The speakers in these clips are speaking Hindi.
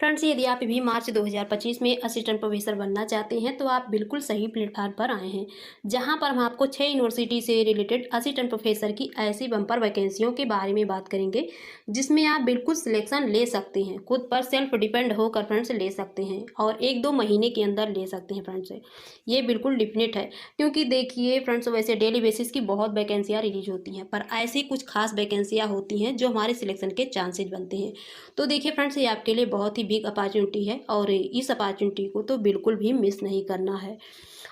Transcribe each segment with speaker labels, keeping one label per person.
Speaker 1: फ्रेंड्स, यदि आप भी मार्च 2025 में असिस्टेंट प्रोफेसर बनना चाहते हैं तो आप बिल्कुल सही प्लेटफॉर्म पर आए हैं, जहां पर हम आपको 6 यूनिवर्सिटी से रिलेटेड असिस्टेंट प्रोफेसर की ऐसी बम्पर वैकेंसियों के बारे में बात करेंगे जिसमें आप बिल्कुल सिलेक्शन ले सकते हैं, खुद पर सेल्फ डिपेंड होकर फ्रेंड्स ले सकते हैं और 1-2 महीने के अंदर ले सकते हैं फ्रेंड्स। ये बिल्कुल डिफिनिट है, क्योंकि देखिए फ्रेंड्स, वैसे डेली बेसिस की बहुत वैकेंसियाँ रिलीज होती हैं, पर ऐसी कुछ खास वैकेंसियाँ होती हैं जो हमारे सिलेक्शन के चांसेज बनते हैं। तो देखिए फ्रेंड्स, ये आपके लिए बहुत ही बिग अपॉर्चुनिटी है और इस अपॉर्चुनिटी को तो बिल्कुल भी मिस नहीं करना है।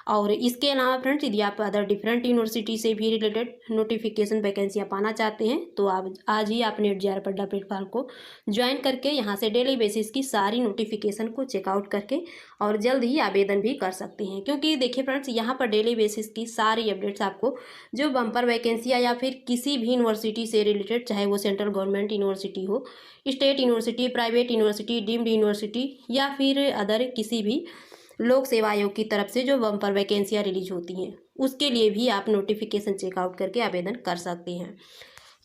Speaker 1: और इसके अलावा फ्रेंड्स, यदि आप अदर डिफरेंट यूनिवर्सिटी से भी रिलेटेड नोटिफिकेशन वैकेंसियाँ पाना चाहते हैं तो आप आज ही आप नेट JR पढ़ना प्लेटफॉर्म को ज्वाइन करके यहाँ से डेली बेसिस की सारी नोटिफिकेशन को चेकआउट करके और जल्द ही आवेदन भी कर सकते हैं। क्योंकि देखिए फ्रेंड्स, यहाँ पर डेली बेसिस की सारी अपडेट्स आपको जो बम्पर वैकेंसियाँ या फिर किसी भी यूनिवर्सिटी से रिलेटेड, चाहे वो सेंट्रल गवर्नमेंट यूनिवर्सिटी हो, state university, private university, deemed university या फिर अदर किसी भी लोक सेवा आयोग की तरफ से जो बम्पर वैकेंसियाँ रिलीज होती हैं, उसके लिए भी आप नोटिफिकेशन चेकआउट करके आवेदन कर सकते हैं।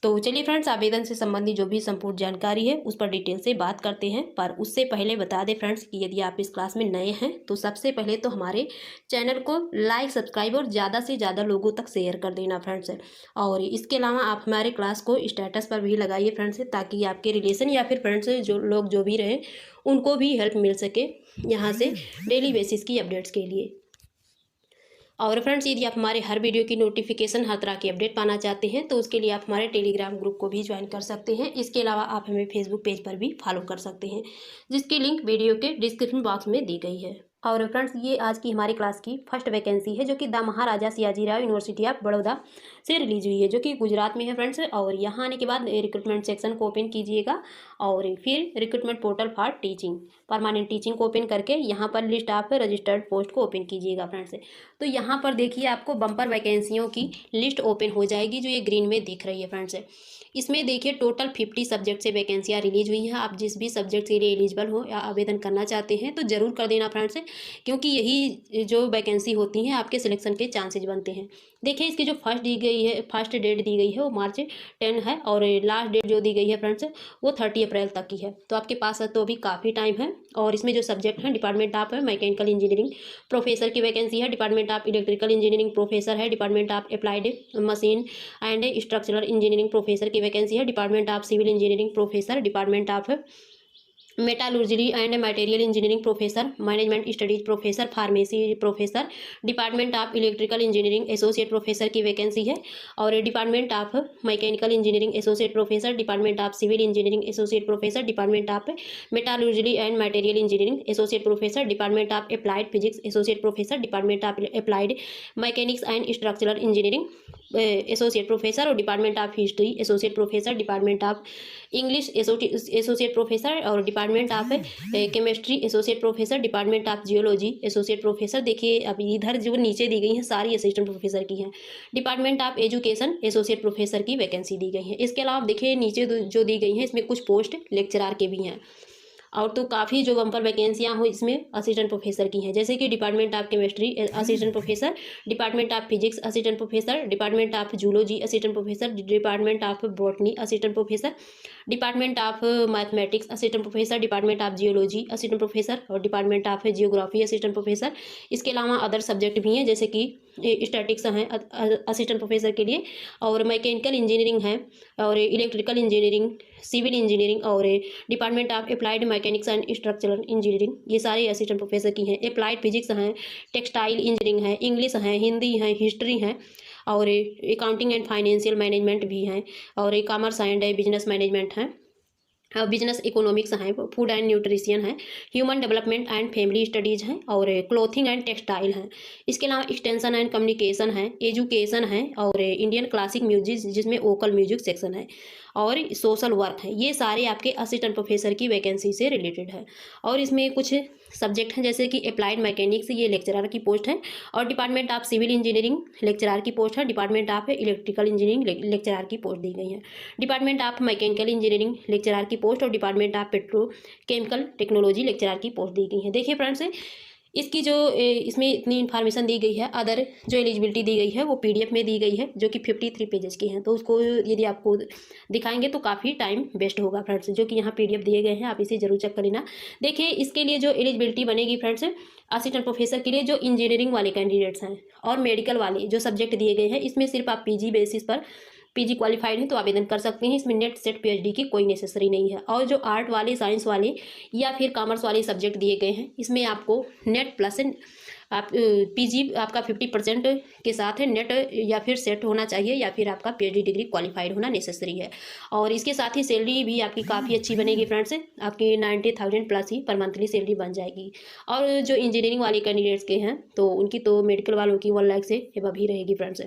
Speaker 1: तो चलिए फ्रेंड्स, आवेदन से संबंधित जो भी संपूर्ण जानकारी है उस पर डिटेल से बात करते हैं। पर उससे पहले बता दें फ्रेंड्स कि यदि आप इस क्लास में नए हैं तो सबसे पहले तो हमारे चैनल को लाइक, सब्सक्राइब और ज़्यादा से ज़्यादा लोगों तक शेयर कर देना फ्रेंड्स। और इसके अलावा आप हमारे क्लास को स्टेटस पर भी लगाइए फ्रेंड्स, ताकि आपके रिलेशन या फिर फ्रेंड्स जो लोग जो भी रहे उनको भी हेल्प मिल सके यहाँ से डेली बेसिस की अपडेट्स के लिए। और फ्रेंड्स, यदि आप हमारे हर वीडियो की नोटिफिकेशन, हर तरह की अपडेट पाना चाहते हैं तो उसके लिए आप हमारे टेलीग्राम ग्रुप को भी ज्वाइन कर सकते हैं। इसके अलावा आप हमें फेसबुक पेज पर भी फॉलो कर सकते हैं, जिसकी लिंक वीडियो के डिस्क्रिप्शन बॉक्स में दी गई है। और फ्रेंड्स, ये आज की हमारी क्लास की फर्स्ट वैकेंसी है, जो कि the Maharaja Sayajirao university of Baroda से रिलीज हुई है, जो कि गुजरात में है फ्रेंड्स। और यहाँ आने के बाद रिक्रूटमेंट सेक्शन को ओपन कीजिएगा और फिर recruitment portal for teaching, permanent teaching को ओपन करके यहाँ पर लिस्ट ऑफ रजिस्टर्ड पोस्ट को ओपन कीजिएगा फ्रेंड्स। तो यहाँ पर देखिए आपको बम्पर वैकेंसियों की लिस्ट ओपन हो जाएगी, जो ये ग्रीन में दिख रही है फ्रेंड्स। इसमें देखिए टोटल 50 सब्जेक्ट से वैकेंसियाँ रिलीज हुई हैं। आप जिस भी सब्जेक्ट के लिए एलिजिबल हो या आवेदन करना चाहते हैं तो ज़रूर कर देना फ्रेंड्स, क्योंकि यही जो वैकेंसी होती हैं आपके सिलेक्शन के चांसेज बनते हैं। देखिए इसकी जो फर्स्ट डेट दी गई है वो मार्च 10 है और लास्ट डेट जो दी गई है फ्रेंड्स वो 30 अप्रैल तक की है। तो आपके पास तो अभी काफ़ी टाइम है। और इसमें जो सब्जेक्ट हैं, department of mechanical engineering professor की वैकेंसी है, department of electrical engineering professor है, department of applied machine and structural engineering professor की वैकेंसी है, department of civil engineering professor, department of metallurgy and material engineering professor, management studies professor, pharmacy professor, department of electrical engineering associate professor की वैकेंसी है। और department of mechanical engineering associate professor, department of civil engineering associate professor, department of metallurgy and material engineering associate professor, department of applied physics associate professor, department of applied mechanics and structural engineering associate professor और department of history associate professor, department of English associate professor और department of chemistry associate professor, department of geology associate professor. देखिए अभी इधर जो नीचे दी गई हैं सारी असिस्टेंट प्रोफेसर की हैं। Department of education associate professor की वैकेंसी दी गई है। इसके अलावा देखिए नीचे जो दी गई हैं इसमें कुछ पोस्ट लेक्चरार के भी हैं। और तो काफ़ी जो बम्पर वैकेंसियाँ हो इसमें असिस्टेंट प्रोफेसर की हैं, जैसे कि department of chemistry assistant professor, department of physics assistant professor, department of zoology assistant professor, department of botany assistant professor, department of mathematics assistant professor, department of geology assistant professor और department of geography assistant professor. इसके अलावा अदर सब्जेक्ट भी हैं, जैसे कि स्टैटिक्स हैं असिस्टेंट प्रोफेसर के लिए, और मैकेनिकल इंजीनियरिंग है और इलेक्ट्रिकल इंजीनियरिंग, सिविल इंजीनियरिंग और department of applied mechanics and structural engineering, ये सारे असिस्टेंट प्रोफेसर की हैं। अप्लाइड फिजिक्स हैं, टेक्सटाइल इंजीनियरिंग है, इंग्लिश है, हिंदी है, हिस्ट्री है और अकाउंटिंग एंड फाइनेंशियल मैनेजमेंट भी हैं और कॉमर्स एंड बिजनेस मैनेजमेंट है, बिजनेस इकोनॉमिक्स हैं, फूड एंड न्यूट्रिशन है, human development and family studies हैं और क्लोथिंग एंड टेक्सटाइल हैं। इसके अलावा एक्सटेंशन एंड कम्युनिकेशन है, एजुकेशन है और इंडियन क्लासिक म्यूजिक जिसमें वोकल म्यूजिक सेक्शन है और सोशल वर्क है। ये सारे आपके असिस्टेंट प्रोफेसर की वैकेंसी से रिलेटेड है। और इसमें कुछ सब्जेक्ट हैं, जैसे कि अप्लाइड मैकेनिक्स, ये लेक्चरर की पोस्ट है और department of civil engineering lecturer की पोस्ट है, department of electrical engineering lecturer की पोस्ट दी गई है, department of mechanical engineering lecturer की पोस्ट और department of petrochemical technology lecturer की पोस्ट दी गई है। देखिए फ्रेंड्स, इसकी जो इसमें इतनी इन्फॉर्मेशन दी गई है, अदर जो एलिजिबिलिटी दी गई है वो पीडीएफ में दी गई है, जो कि 53 पेजेस की हैं। तो उसको यदि आपको दिखाएंगे तो काफ़ी टाइम वेस्ट होगा फ्रेंड्स, जो कि यहाँ पीडीएफ दिए गए हैं, आप इसे जरूर चेक कर लेना। देखिए, इसके लिए जो एलिजिबिलिटी बनेगी फ्रेंड्स, असिस्टेंट प्रोफेसर के लिए जो इंजीनियरिंग वाले कैंडिडेट्स हैं और मेडिकल वाले जो सब्जेक्ट दिए गए हैं, इसमें सिर्फ आप पीजी बेसिस पर पीजी क्वालिफाइड हैं तो आवेदन कर सकते हैं। इसमें नेट सेट पीएचडी की कोई नेसेसरी नहीं है। और जो आर्ट वाले, साइंस वाले या फिर कॉमर्स वाले सब्जेक्ट दिए गए हैं, इसमें आपको नेट प्लस आप पीजी आपका 50% के साथ है, नेट या फिर सेट होना चाहिए, या फिर आपका पीएचडी डिग्री क्वालिफाइड होना नेसेसरी है। और इसके साथ ही सैलरी भी आपकी काफ़ी अच्छी बनेगी फ्रेंड्स, आपकी 90,000 प्लस ही पर मंथली सैलरी बन जाएगी। और जो इंजीनियरिंग वाले कैंडिडेट्स के हैं तो उनकी तो मेडिकल वालों की 1 लाख से एबव ही रहेगी फ्रेंड्स।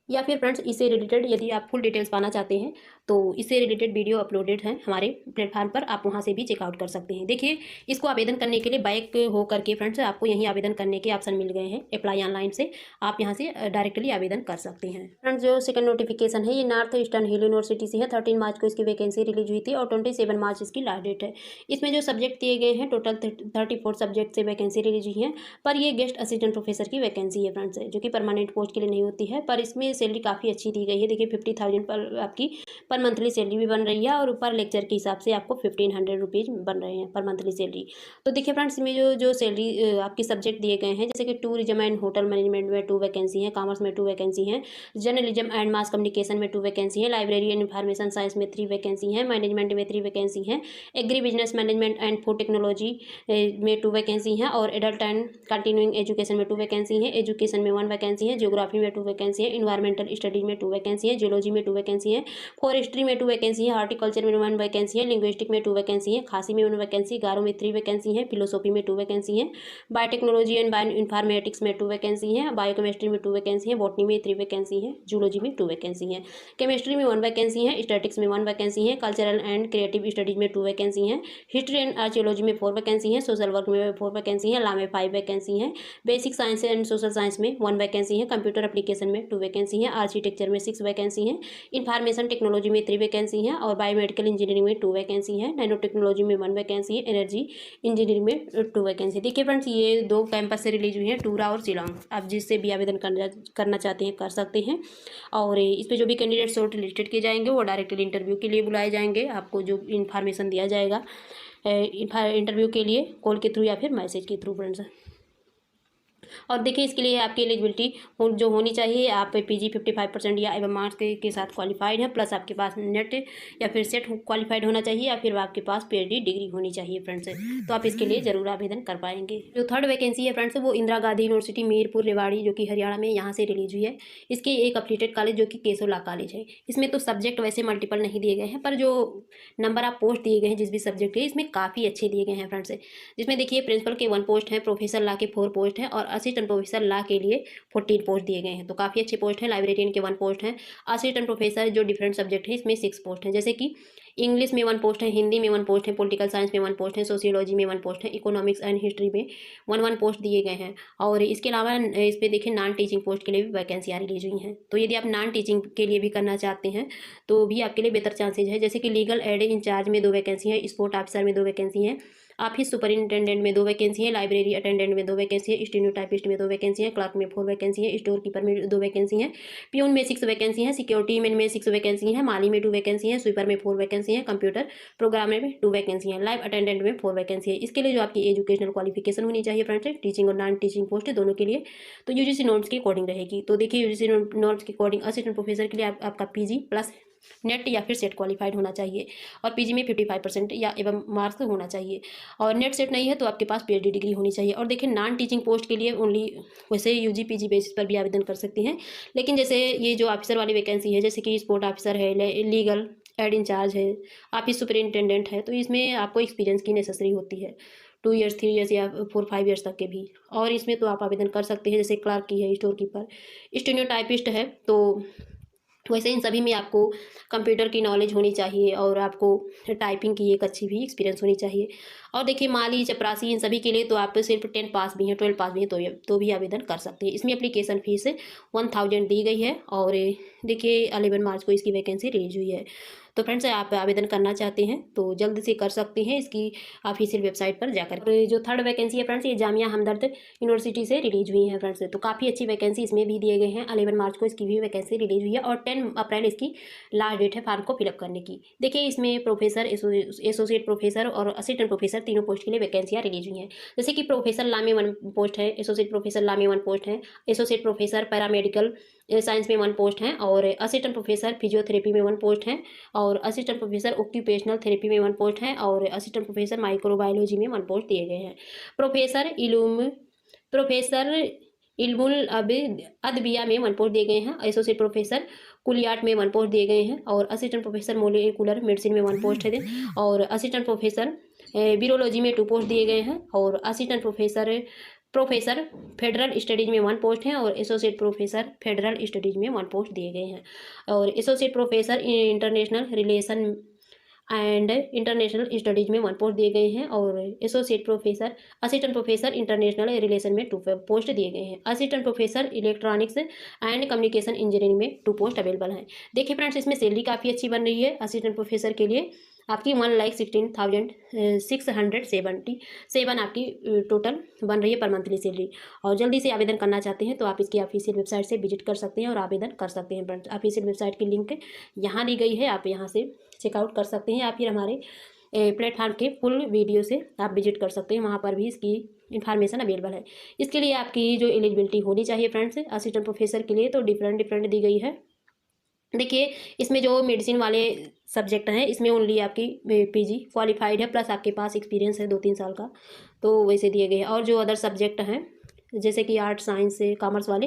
Speaker 1: या फिर फ्रेंड्स, इससे रिलेटेड यदि आप फुल डिटेल्स पाना चाहते हैं तो इससे रिलेटेड वीडियो अपलोडेड हैं हमारे प्लेटफॉर्म पर, आप वहां से भी चेकआउट कर सकते हैं। देखिए, इसको आवेदन करने के लिए बैक हो करके फ्रेंड्स आपको यहीं आवेदन करने के ऑप्शन मिल गए हैं, अप्लाई ऑनलाइन से आप यहां से डायरेक्टली आवेदन कर सकते हैं। फ्रेंड्स, जो सेकंड नोटिफिकेशन है ये नॉर्थ ईस्टर्न हिल यूनिवर्सिटी से है। 13 मार्च को इसकी वैकेंसी रिलीज हुई थी और 27 मार्च इसकी लास्ट डेट है। इसमें जो सब्जेक्ट दिए गए हैं, टोटल 34 सब्जेक्ट से वैकेंसी रिलीज हुई है। पर ये गेस्ट असिस्टेंट प्रोफेसर की वैकेंसी है फ्रेंड्स, जो कि परमानेंट पोस्ट के लिए नहीं होती है। पर इसमें सैलरी काफ़ी अच्छी दी गई है। देखिए, 50,000 पर आपकी पर मंथली सैलरी भी बन रही है और पर लेक्चर के हिसाब से आपको 1500 रुपीज़ बन रहे हैं पर मंथली सैलरी। तो देखिए फ्रेंड्स, इसमें जो सैलरी आपकी सब्जेक्ट दिए गए हैं, जैसे कि टूरिज्म एंड होटल मैनेजमेंट में 2 वैकेंसी हैं, कॉमर्स में 2 वैकेंसी हैं, जर्नलिज्म एंड मास कम्युनिकेशन में 2 वैकेंसी है, लाइब्रेरी एंड इंफॉर्मेशन साइंस में 3 वैकेंसी हैं, मैनेजमेंट में 3 वैकेंसी हैं, agri business management and food technology में 2 वैकेंसी हैं, और एडल्ट एंड कंटिन्यूइंग एजुकेशन में 2 वैकेंसी हैं, एजुकेशन में 1 वैकेंसी है, ज्योग्राफी में 2 वैकेंसी है, इन्वायरमेंटल स्टडीज में 2 वैकेंसी है, जियोलॉजी में 2 वैकेंसी है, फॉरेस्ट्री में 2 वैकेंसी है, हार्टिकल्चर में 1 वैकेंसी है, लिंग्विस्टिक में 2 वैकेंसी है, खासी में 1 वैकेंसी, गारो में 3 वैकेंसी है, फिलोसॉफी में 2 वैकेंसी है, बायोटेक्नोलॉजी एंड बायो इन्फॉर्मेटिक्स में 2 वैकेंसी है, बायोकेमिस्ट्री में 2 वैकेंसी है, बॉटनी में 3 वैकेंसी है, जूलॉजी में 2 वैकेंसी है, केमिस्ट्री में 1 वैकेंसी है, स्टैटिक्स में 1 वैकेंसी है, कल्चरल एंड क्रिएटिव स्टडीज में 2 वैकेंसी है, हिस्ट्री एंड आर्कियोलॉजी में 4 वैकेंसी है, सोशल वर्क में 4 वैकेंसी है, लॉ में 5 वैकेंसी है, basic science and social science में 1 वैकेंसी है, कंप्यूटर एप्लीकेशन में 2 वैकेंसी है, आर्किटेक्चर में 6 वैकेंसी है, इंफॉर्मेशन टेक्नोलॉजी में 3 वैकेंसी है, और बायोमेडिकल इंजीनियरिंग में 2 वैकेंसी है, नैनो टेक्नोलॉजी में 1 वैकेंसी है, एनर्जी इंजीनियरिंग में 2 वैकेंसी। देखिए फ्रेंड्स, ये 2 कैंपस से रिलीज हुई है, टूरा और शिलोंग। आप जिससे भी आवेदन करना चाहते हैं कर सकते हैं। और इस पर जो भी कैंडिडेट शॉर्ट लिस्टेड किए जाएंगे वो डायरेक्टली इंटरव्यू के लिए बुलाए जाएंगे। आपको जो इन्फॉर्मेशन दिया जाएगा इंटरव्यू के लिए कॉल के थ्रू या फिर मैसेज के थ्रू फ्रेंड्स। और देखिए, इसके लिए आपकी एलिजिबिलिटी जो होनी चाहिए, आप पीजी 55% या एवं मार्क्स के साथ क्वालिफाइड है, प्लस आपके पास नेट या फिर सेट क्वालिफाइड होना चाहिए, या फिर आपके पास पीएचडी डिग्री होनी चाहिए फ्रेंड्स। तो आप इसके लिए जरूर आवेदन कर पाएंगे। जो थर्ड वैकेंसी है फ्रेंड्स, वो इंदिरा गांधी यूनिवर्सिटी मीरपुर रेवाड़ी, जो कि हरियाणा में, यहाँ से रिलीज हुई है। इसके एक अफिलिएटेड कॉलेज जो कि केसोला कॉलेज है। इसमें तो सब्जेक्ट वैसे मल्टीपल नहीं दिए गए हैं, पर जो नंबर ऑफ पोस्ट दिए गए हैं जिस भी सब्जेक्ट के, इसमें काफ़ी अच्छे दिए गए हैं फ्रेंड्स। जिसमें देखिए, प्रिंसिपल के 1 पोस्ट है, प्रोफेसर लॉ के 4 पोस्ट है, और असिस्टेंट प्रोफेसर लॉ के लिए 14 पोस्ट दिए गए हैं। तो काफ़ी अच्छे पोस्ट हैं। लाइब्रेरियन के 1 पोस्ट है, असिस्टेंट प्रोफेसर जो डिफरेंट सब्जेक्ट है इसमें 6 पोस्ट हैं, जैसे कि इंग्लिश में 1 पोस्ट है, हिंदी में 1 पोस्ट है, पॉलिटिकल साइंस में 1 पोस्ट है, सोशियोलॉजी में 1 पोस्ट है, इकोनॉमिक्स एंड हिस्ट्री में 1 पोस्ट दिए गए हैं। और इसके अलावा इस पर देखिए, नॉन टीचिंग पोस्ट के लिए भी वैकेंसियाँ रिलीज हुई हैं। तो यदि आप नॉन टीचिंग के लिए भी करना चाहते हैं तो भी आपके लिए बेहतर चांसेज है, जैसे कि लीगल एड इंचार्ज में 2 वैकेंसी है, स्पोर्ट ऑफिसर में 2 वैकेंसी है, ऑफिस सुपरिंटेंडेंट में 2 वैकेंसी है, लाइब्रेरी अटेंडेंट में 2 वैकेंसी है, स्टेनोटाइपिस्ट में 2 वैकेंसी है, क्लर्क में 4 वैकेंसी है, स्टोर कीपर में 2 वैकेंसी है, प्यून में 6 वैकेंसी है, सिक्योरिटी मैन में 6 वैकेंसी है, माली में 2 वैकेंसी है, स्वीपर में 4 वैकेंसी है, कंप्यूटर प्रोग्रामर में 2 वैकेंसी है, लाइव अटेंडेंट में 4 वैकेंसी है। इसके लिए जो आपकी एजुकेशनल क्वालिफिकेशन होनी चाहिए फ्रेंड्स, टीचिंग और नॉन टीचिंग पोस्ट दोनों के लिए, तो यूजीसी नोट्स के अकॉर्डिंग रहेगी। तो देखिए, यूजीसी नोट्स के अकॉर्डिंग असिस्टेंट प्रोफेसर के लिए आपका पीजी प्लस नेट या फिर सेट क्वालिफाइड होना चाहिए, और पीजी में 55% या एवं मार्क्स होना चाहिए, और नेट सेट नहीं है तो आपके पास पीएचडी डिग्री होनी चाहिए। और देखिए, नॉन टीचिंग पोस्ट के लिए ओनली वैसे यूजी पीजी बेसिस पर भी आवेदन कर सकती हैं, लेकिन जैसे ये जो ऑफिसर वाली वैकेंसी है, जैसे कि स्पोर्ट ऑफिसर है, लीगल एड इंचार्ज है, ऑफिस सुपरिंटेंडेंट है, तो इसमें आपको एक्सपीरियंस की नेसेसरी होती है, 2 ईयर्स 3 ईयर्स या 4-5 ईयर्स तक के भी। और इसमें तो आप आवेदन कर सकते हैं, जैसे क्लर्क की है, स्टोर कीपर, स्टेनोटाइपिस्ट है, तो वैसे इन सभी में आपको कंप्यूटर की नॉलेज होनी चाहिए, और आपको टाइपिंग की एक अच्छी भी एक्सपीरियंस होनी चाहिए। और देखिए, माली चपरासी इन सभी के लिए तो आप सिर्फ 10 पास भी हैं, 12 पास भी हैं तो भी आवेदन कर सकते हैं। इसमें एप्लीकेशन फ़ीस 1000 दी गई है, और देखिए 11 मार्च को इसकी वैकेंसी रिलीज हुई है। तो फ्रेंड्स आप आवेदन करना चाहते हैं तो जल्द से कर सकते हैं इसकी ऑफिशियल वेबसाइट पर जाकर। और जो थर्ड वैकेंसी है फ्रेंड्स, ये जामिया हमदर्द यूनिवर्सिटी से रिलीज हुई है फ्रेंड्स। तो काफ़ी अच्छी वैकेंसी इसमें भी दिए गए हैं। 11 मार्च को इसकी भी वैकेंसी रिलीज हुई है और 10 अप्रैल इसकी लास्ट डेट है फॉर्म को फिलअप करने की। देखिए इसमें प्रोफेसर, एसोसिएट प्रोफेसर और असिस्टेंट प्रोफेसर तीनों पोस्ट के लिए वैकेंसियाँ रिलीज हुई हैं। जैसे कि प्रोफेसर लॉ में 1 पोस्ट है, एसोसिएट प्रोफेसर लॉ में 1 पोस्ट है, एसोसिएट प्रोफेसर पैरामेडिकल साइंस में 1 पोस्ट है और असिस्टेंट प्रोफेसर फिजियोथेरेपी में 1 पोस्ट है और असिस्टेंट प्रोफेसर ऑक्यूपेशनल थेरेपी में 1 पोस्ट है और असिस्टेंट प्रोफेसर माइक्रोबायोलॉजी में 1 पोस्ट दिए गए हैं। प्रोफेसर इल्मुल अदबिया में 1 पोस्ट दिए गए हैं। एसोसिएट प्रोफेसर कुलियाट में 1 पोस्ट दिए गए हैं और असिस्टेंट प्रोफेसर मोलिकुलर मेडिसिन में 1 पोस्ट है और असिस्टेंट प्रोफेसर वीरोलॉजी में 2 पोस्ट दिए गए हैं और असिस्टेंट प्रोफेसर फेडरल स्टडीज में 1 पोस्ट है और एसोसिएट प्रोफेसर फेडरल स्टडीज में 1 पोस्ट दिए गए हैं और associate professor international relation and international studies में 1 पोस्ट दिए गए हैं और associate professor assistant professor international relation में 2 पोस्ट दिए गए हैं। Assistant professor electronics and communication engineering में 2 पोस्ट अवेलेबल हैं। देखिए फ्रेंड्स इसमें सैलरी काफ़ी अच्छी बन रही है। असिस्टेंट प्रोफेसर के लिए आपकी 1,16,677 आपकी टोटल बन रही है पर मंथली सैलरी। और जल्दी से आवेदन करना चाहते हैं तो आप इसकी ऑफिशियल वेबसाइट से विजिट कर सकते हैं और आवेदन कर सकते हैं फ्रेंड्स। ऑफिशियल वेबसाइट की लिंक यहाँ दी गई है, आप यहाँ से चेकआउट कर सकते हैं या फिर हमारे प्लेटफॉर्म के फुल वीडियो से आप विजिट कर सकते हैं, वहाँ पर भी इसकी इन्फॉर्मेशन अवेलेबल है। इसके लिए आपकी जो एलिजिबिलिटी होनी चाहिए फ्रेंड्स असिस्टेंट प्रोफेसर के लिए तो डिफरेंट दी गई है। देखिए इसमें जो मेडिसिन वाले सब्जेक्ट हैं इसमें ओनली आपकी पीजी क्वालिफाइड है प्लस आपके पास एक्सपीरियंस है 2-3 साल का, तो वैसे दिए गए हैं। और जो अदर सब्जेक्ट हैं जैसे कि आर्ट साइंस से कॉमर्स वाले,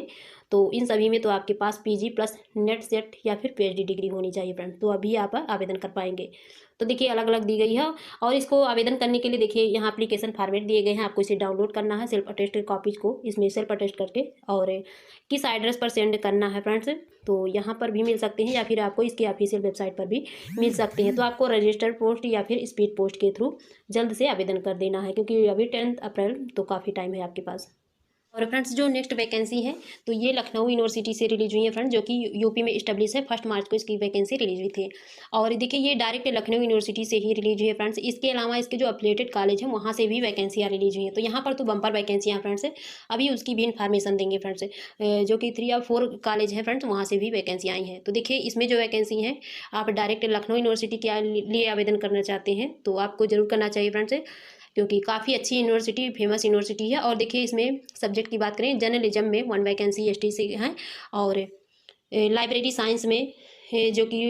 Speaker 1: तो इन सभी में तो आपके पास पीजी प्लस नेट सेट या फिर पीएचडी डिग्री होनी चाहिए फ्रेंड्स, तो अभी आप आवेदन कर पाएंगे। तो देखिए अलग अलग दी गई है और इसको आवेदन करने के लिए देखिए यहाँ एप्लीकेशन फॉर्मेट दिए गए हैं, आपको इसे डाउनलोड करना है सेल्फ अटेस्टेड कॉपीज को इसमें सेल्फ अटेस्ट करके और किस एड्रेस पर सेंड करना है फ्रेंड्स, तो यहाँ पर भी मिल सकते हैं या फिर आपको इसकी ऑफिशियल वेबसाइट पर भी मिल सकते हैं। तो आपको रजिस्टर्ड पोस्ट या फिर स्पीड पोस्ट के थ्रू जल्द से आवेदन कर देना है क्योंकि अभी 10 अप्रैल तो काफ़ी टाइम है आपके पास। और फ्रेंड्स जो नेक्स्ट वैकेंसी है तो ये लखनऊ यूनिवर्सिटी से रिलीज हुई है फ्रेंड्स, जो कि यूपी में इस्टेब्लिश है। 1 मार्च को इसकी वैकेंसी रिलीज हुई थी और देखिए ये डायरेक्ट लखनऊ यूनिवर्सिटी से ही रिलीज हुई है फ्रेंड्स। इसके अलावा इसके जो एफिलिएटेड कॉलेज है वहाँ से भी वैकेंसियाँ रिलीज हुई हैं, तो यहाँ पर तो बम्पर वैकेंसियाँ फ्रेंड्स अभी उसकी भी इन्फॉर्मेशन देंगे फ्रेंड्स, जो कि 3 या 4 कॉलेज है फ्रेंड्स वहाँ से भी वैकेंसी आई हैं। तो देखिए इसमें जो वैकेंसी है आप डायरेक्ट लखनऊ यूनिवर्सिटी के लिए आवेदन करना चाहते हैं तो आपको जरूर करना चाहिए फ्रेंड्स, क्योंकि काफ़ी अच्छी यूनिवर्सिटी फेमस यूनिवर्सिटी है। और देखिए इसमें सब्जेक्ट की बात करें जर्नलिज्म में 1 वैकेंसी एसटी से है और लाइब्रेरी साइंस में जो कि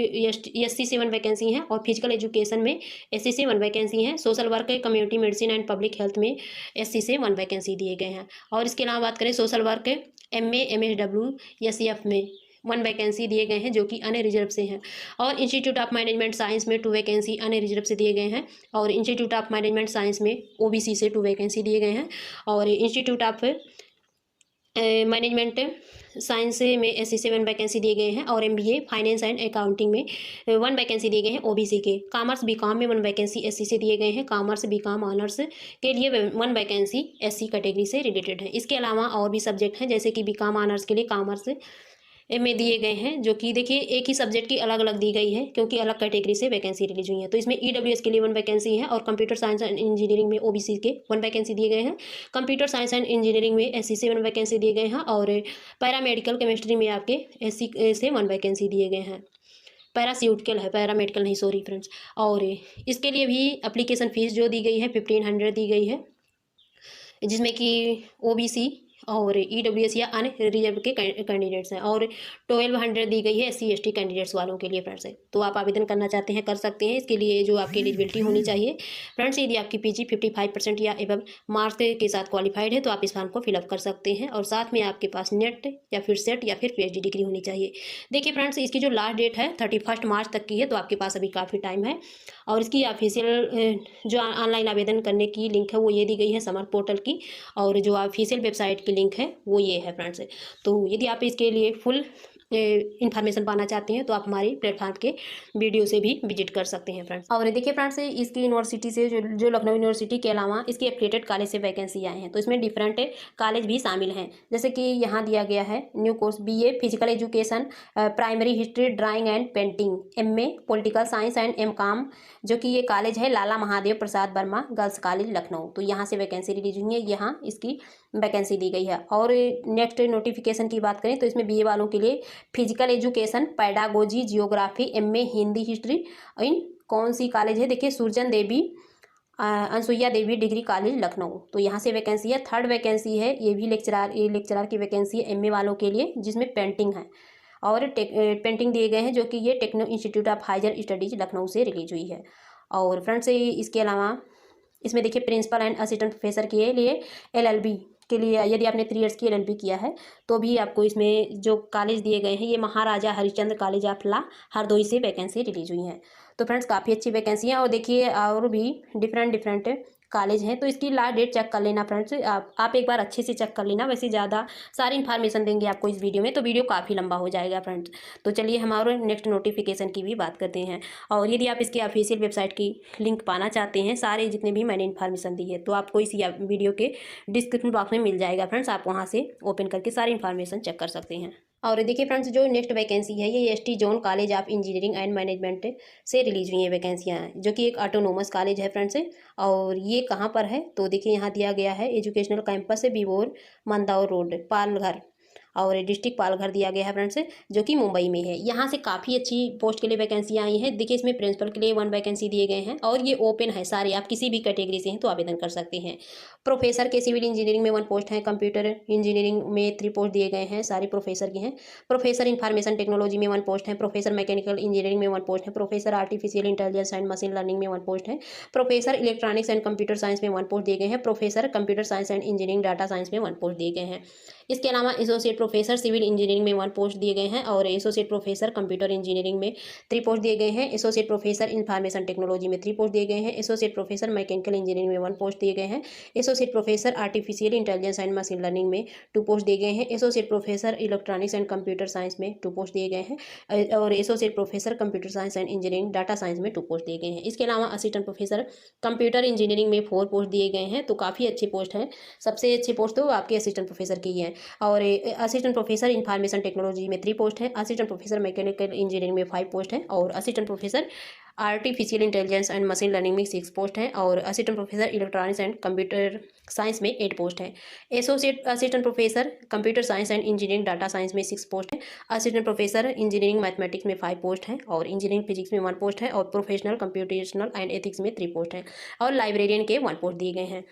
Speaker 1: एससी से 1 वैकेंसी है और फिजिकल एजुकेशन में एससी से 1 वैकेंसी है। Social work community medicine and public health में एससी से 1 वैकेंसी दिए गए हैं। और इसके अलावा बात करें social work MA MSW SCF में 1 वैकेंसी दिए गए हैं जो कि अनरिजर्व से हैं। और इंस्टीट्यूट ऑफ मैनेजमेंट साइंस में 2 वैकेंसी अनरिजर्व से दिए गए हैं और इंस्टीट्यूट ऑफ मैनेजमेंट साइंस में ओबीसी से 2 वैकेंसी दिए गए हैं और इंस्टीट्यूट ऑफ मैनेजमेंट साइंस में एससी से 1 वैकेंसी दिए गए हैं और एमबीए फाइनेंस एंड अकाउंटिंग में 1 वैकेंसी दिए गए हैं ओबीसी के। कॉमर्स बीकॉम में 1 वैकेंसी एससी से दिए गए हैं। कॉमर्स बीकॉम ऑनर्स के लिए 1 वैकेंसी एससी कैटेगरी से रिलेटेड है। इसके अलावा और भी सब्जेक्ट हैं जैसे कि बीकॉम ऑनर्स के लिए कॉमर्स में दिए गए हैं, जो कि देखिए एक ही सब्जेक्ट की अलग अलग दी गई है क्योंकि अलग कैटेगरी से वैकेंसी रिलीज हुई है। तो इसमें ईडब्ल्यूएस के लिए 1 वैकेंसी है और कंप्यूटर साइंस एंड इंजीनियरिंग में ओबीसी के 1 वैकेंसी दिए गए हैं। कंप्यूटर साइंस एंड इंजीनियरिंग में एससी से 1 वैकेंसी दिए गए हैं और पैरामेडिकल केमिस्ट्री में आपके एससी से 1 वैकेंसी दिए गए हैं। पैरास्यूटिकल है, पैरामेडिकल नहीं, सॉरी फ्रेंड्स। और इसके लिए भी एप्लीकेशन फ़ीस जो दी गई है 1500 दी गई है, जिसमें कि ओबीसी और ईडब्ल्यूएस या अनरिजर्व के कैंडिडेट्स हैं और 1200 दी गई है एससी एसटी कैंडिडेट्स वालों के लिए फ्रेंड्स। तो आप आवेदन करना चाहते हैं कर सकते हैं। इसके लिए जो आपकी एलिजिबिलिटी होनी चाहिए फ्रेंड्स, यदि आपकी पीजी 55% या एबव मार्क्स के साथ क्वालिफाइड है तो आप इस फॉर्म को फिलअप कर सकते हैं और साथ में आपके पास नेट या फिर सेट या फिर पीएचडी डिग्री होनी चाहिए। देखिए फ्रेंड्स इसकी जो लास्ट डेट है 31 मार्च तक की है, तो आपके पास अभी काफ़ी टाइम है। और इसकी ऑफिशियल जो ऑनलाइन आवेदन करने की लिंक है वो ये दी गई है समर पोर्टल की, और जो ऑफिशियल वेबसाइट की लिंक है वो ये है फ्रेंड्स। तो यदि आप इसके लिए फुल इन्फॉर्मेशन पाना चाहते हैं तो आप हमारी प्लेटफॉर्म के वीडियो से भी विजिट कर सकते हैं फ्रेंड्स। और देखिए फ्रेंड्स, इसकी यूनिवर्सिटी से जो लखनऊ यूनिवर्सिटी के अलावा इसकी एफिलिएटेड कॉलेज से वैकेंसी आए हैं, तो इसमें डिफरेंट कॉलेज भी शामिल हैं। जैसे कि यहाँ दिया गया है new course BA physical education, primary history, drawing and painting, MA political science and MCOM, जो कि ये कॉलेज है लाला महादेव प्रसाद वर्मा गर्ल्स कॉलेज लखनऊ। तो यहाँ से वैकेंसी रिलीज हुई है, यहाँ इसकी वैकेंसी दी गई है। और नेक्स्ट नोटिफिकेशन की बात करें तो इसमें BA वालों के लिए physical education, pedagogy, geography, MA Hindi history in कौन सी कॉलेज है, देखिए सुरजन देवी अनसुईया देवी डिग्री कॉलेज लखनऊ। तो यहाँ से वैकेंसी है। थर्ड वैकेंसी है, ये भी लेक्चरर की वैकेंसी है MA वालों के लिए, जिसमें पेंटिंग है और पेंटिंग दिए गए हैं, जो कि ये Techno Institute of Higher Studies Lucknow से रिलीज हुई है। और फ्रेंड्स, इसके अलावा इसमें देखिए प्रिंसिपल एंड असिस्टेंट प्रोफेसर के लिए LLB के लिए, यदि आपने 3 ईयर्स की LLB किया है तो भी आपको इसमें जो कॉलेज दिए गए हैं, ये Maharaja Harishchandra college of law Hardoi से वैकेंसी रिलीज हुई है। तो फ्रेंड्स, काफ़ी अच्छी वैकेंसी है। और देखिए और भी डिफरेंट कॉलेज हैं, तो इसकी लास्ट डेट चेक कर लेना फ्रेंड्स। आप एक बार अच्छे से चेक कर लेना, वैसे ज़्यादा सारी इन्फॉर्मेशन देंगे आपको इस वीडियो में, तो वीडियो काफ़ी लंबा हो जाएगा फ्रेंड्स। तो चलिए हमारे नेक्स्ट नोटिफिकेशन की भी बात करते हैं। और यदि आप इसकी ऑफिशियल वेबसाइट की लिंक पाना चाहते हैं, सारे जितने भी मैंने इन्फॉर्मेशन दी है, तो आपको इसी वीडियो के डिस्क्रिप्शन बॉक्स में मिल जाएगा फ्रेंड्स। आप वहाँ से ओपन करके सारी इन्फॉर्मेशन चेक कर सकते हैं। और देखिए फ्रेंड्स, जो नेक्स्ट वैकेंसी है, ये ST zone college of engineering and management से रिलीज हुई है वैकेंसियाँ, जो कि एक ऑटोनोमस कॉलेज है फ्रेंड्स। और ये कहाँ पर है, तो देखिए यहाँ दिया गया है एजुकेशनल कैंपस है बिवोर मंदौर रोड पालघर, और डिस्ट्रिक्ट पालघर दिया गया है फ्रेंड्स, जो कि मुंबई में है। यहाँ से काफ़ी अच्छी पोस्ट के लिए वैकेंसी आई हैं। देखिए इसमें प्रिंसिपल के लिए 1 वैकेंसी दिए गए हैं, और ये ओपन है सारे, आप किसी भी कैटेगरी से हैं तो आवेदन कर सकते हैं। प्रोफेसर के सिविल इंजीनियरिंग में 1 पोस्ट है, कंप्यूटर इंजीनियरिंग में 3 पोस्ट दिए गए हैं, सारे प्रोफेसर के हैं। प्रोफेसर इंफॉर्मेशन टेक्नोलॉजी में 1 पोस्ट है, प्रोफेसर मैकेनिकल इंजीनियरिंग में 1 पोस्ट है, professor artificial intelligence and machine learning में 1 पोस्ट है, professor electronics and computer science में 1 पोस्ट दिए गए हैं, professor computer science and engineering data science में 1 पोस्ट दिए गए हैं। इसके अलावा एसोसिएट प्रोफेसर सिविल इंजीनियरिंग में 1 पोस्ट दिए गए हैं, और एसोसिएट प्रोफेसर कंप्यूटर इंजीनियरिंग में 3 पोस्ट दिए गए हैं, एसोसिएट प्रोफेसर इंफॉर्मेशन टेक्नोलॉजी में 3 पोस्ट दिए गए हैं, एसोसिएट प्रोफेसर मैकेनिकल इंजीनियरिंग में 1 पोस्ट दिए गए हैं, associate professor artificial intelligence and machine learning में 2 पोस्ट दिए गए हैं, associate professor electronics and computer science में 2 पोस्ट दिए गए हैं, और associate professor computer science and engineering data science में 2 पोस्ट दिए गए हैं। इसके अलावा असिस्टेंट प्रोफेसर कंप्यूटर इंजीनियरिंग में 4 पोस्ट दिए गए हैं। तो काफ़ी अच्छी पोस्ट है, सबसे अच्छी पोस्ट तो आपके असिस्टेंट प्रोफेसर की है। और असिस्टेंट प्रोफेसर इंफॉर्मेशन टेक्नोलॉजी में 3 पोस्ट है, असिस्टेंट प्रोफेसर मैकेनिकल इंजीनियरिंग में 5 पोस्ट है, और assistant professor artificial intelligence and machine learning में 6 पोस्ट हैं, और assistant professor electronics and computer science में 8 पोस्ट है, associate assistant professor computer science and engineering data science में 6 पोस्ट है, असिस्टेंट प्रोफेसर इंजीनियरिंग मैथमेटिक्स में 5 पोस्ट है, और इंजीनियरिंग फिजिक्स में 1 पोस्ट है, और प्रोफेशनल कंप्यूटेशनल एंड एथिक्स में 3 पोस्ट है, और लाइब्रेरियन के 1 पोस्ट दिए गए हैं।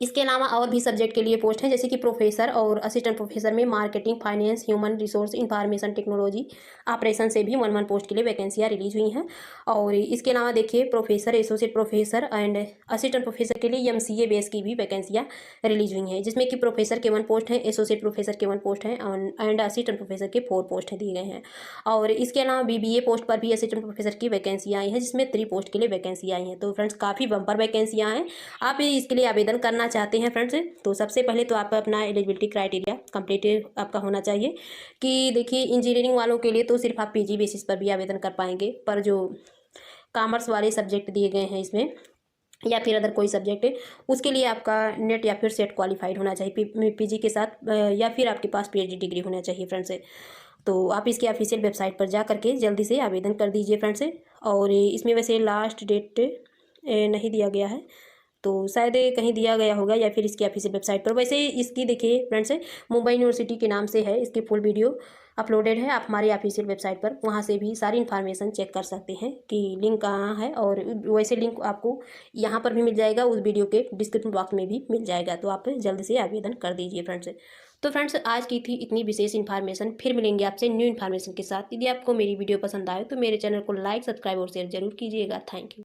Speaker 1: इसके अलावा और भी सब्जेक्ट के लिए पोस्ट है, जैसे कि प्रोफेसर और असिस्टेंट प्रोफेसर में marketing, finance, human resource, information technology, operation से भी 1 पोस्ट के लिए वैकेंसियाँ रिलीज हुई हैं। और इसके अलावा देखिए professor, associate professor and assistant professor के लिए MCA बेस की भी वैकेंसियाँ रिलीज हुई हैं, जिसमें कि प्रोफेसर के 1 पोस्ट है, एसोसिएट प्रोफेसर के 1 पोस्ट है, एंड असिस्टेंट प्रोफेसर के 4 पोस्ट दिए गए हैं। और इसके अलावा BBA पोस्ट पर भी असिस्टेंट प्रोफेसर की वैकेंसियाँ आई हैं, जिसमें 3 पोस्ट के लिए वैकेंसी आई हैं। तो फ्रेंड्स, काफ़ी बम्पर वैकेंसियाँ हैं। आप इसके लिए आवेदन करना चाहते हैं फ्रेंड्स, तो सबसे पहले तो आप अपना एलिजिबिलिटी क्राइटेरिया कंप्लीट आपका होना चाहिए। कि देखिए इंजीनियरिंग वालों के लिए तो सिर्फ आप PG बेसिस पर भी आवेदन कर पाएंगे, पर जो कॉमर्स वाले सब्जेक्ट दिए गए हैं इसमें, या फिर अदर कोई सब्जेक्ट है, उसके लिए आपका नेट या फिर सेट क्वालिफाइड होना चाहिए PG के साथ, या फिर आपके पास PhD डिग्री होना चाहिए फ्रेंड्स। तो आप इसकी ऑफिशियल वेबसाइट पर जा करके जल्दी से आवेदन कर दीजिए फ्रेंड्स। और इसमें वैसे लास्ट डेट नहीं दिया गया है, तो शायद कहीं दिया गया होगा, या फिर इसकी ऑफिशियल वेबसाइट पर। वैसे इसकी देखिए फ्रेंड्स, मुंबई यूनिवर्सिटी के नाम से है, इसकी फुल वीडियो अपलोडेड है, आप हमारी ऑफिशियल वेबसाइट पर वहाँ से भी सारी इन्फॉर्मेशन चेक कर सकते हैं कि लिंक कहाँ है। और वैसे लिंक आपको यहाँ पर भी मिल जाएगा, उस वीडियो के डिस्क्रिप्शन बॉक्स में भी मिल जाएगा, तो आप जल्द से आवेदन कर दीजिए फ्रेंड्स। तो फ्रेंड्स, आज की थी इतनी विशेष इन्फॉर्मेशन, फिर मिलेंगे आपसे न्यू इन्फॉर्मेशन के साथ। यदि आपको मेरी वीडियो पसंद आए तो मेरे चैनल को लाइक, सब्सक्राइब और शेयर जरूर कीजिएगा। Thank you.